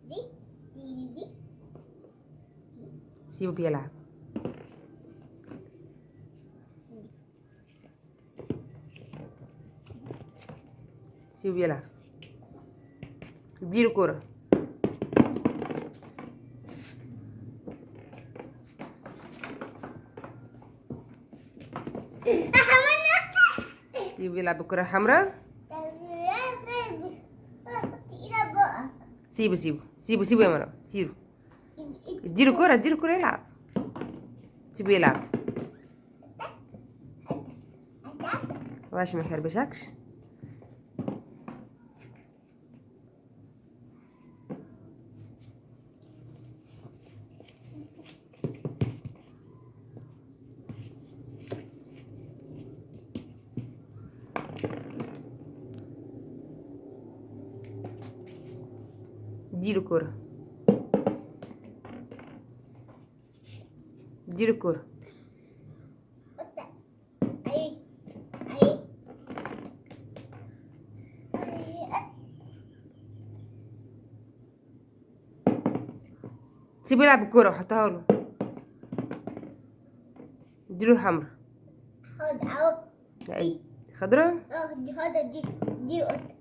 دي. سيبه بيلعب. سيبه بيلعب. اديله كرة. سيبه بيلعب بالكرة الحمراء. سيبه يا مرام. سيبه. اديله كرة يلعب. سيبه يلعب عشان ما يخربشكش. اديله كرة. سيبه يلعب بالكرة وحطها له. اديله حمرا. اهي خضرا. دي قطة.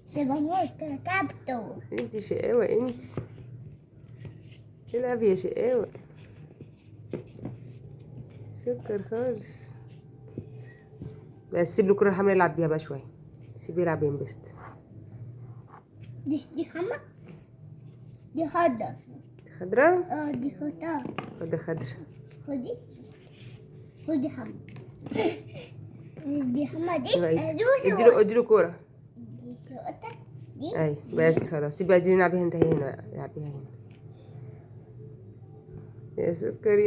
سيبها تعبته. انت شقاوة انت. العب يا شقاوة. سكر خالص. بس سيب له الكرة الحمرا يلعب بيها بقى شوية. سيبه يلعب ينبسط. دي حمرا. دي خضرا. خضرا. دي خضرا. خضرا. خدي حمرا. دي حمرا. دي اديله كورة. دي شقطة. دي اي بس خلاص. سيبها دي نلعب بيها انت. هنا العب بيها هنا. يا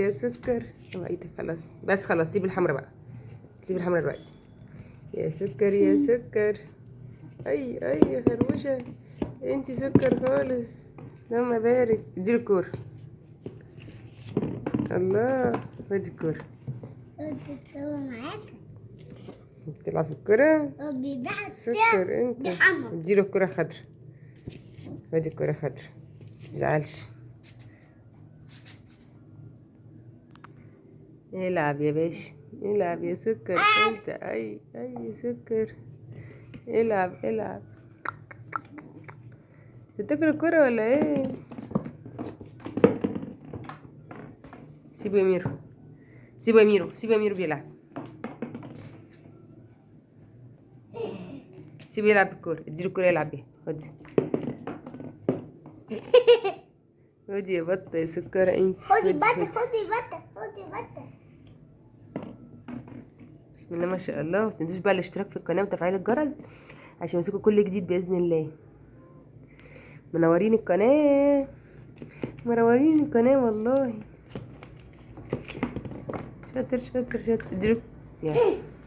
سكر ايدك. خلاص بس خلاص. سيب الحمرا بقى. سيب الحمرا دلوقتي. يا سكر. اي يا خربوشة. انتي سكر خالص. لما بارك. اديله الكورة. الله. خدي الكورة. معاك. بتلعب في الكورة. سكر انت. اديله الكورة خضرا. خدي الكورة خضرا. متزعلش. العب يا باشا. العب يا سكر انت. اي سكر. العب. تاكل الكرة ولا ايه؟ سيبه يا ميرو بيلعب. سيبه يلعب بالكرة. اديله الكرة يلعب بيها. خدي يا بطة يا سكرة انت. خدي بطة. بسم الله ما شاء الله. متنسوش بقى الاشتراك في القناة وتفعيل الجرس عشان يوصلكوا كل جديد بإذن الله. منورين القناة والله. شاطر. اديله.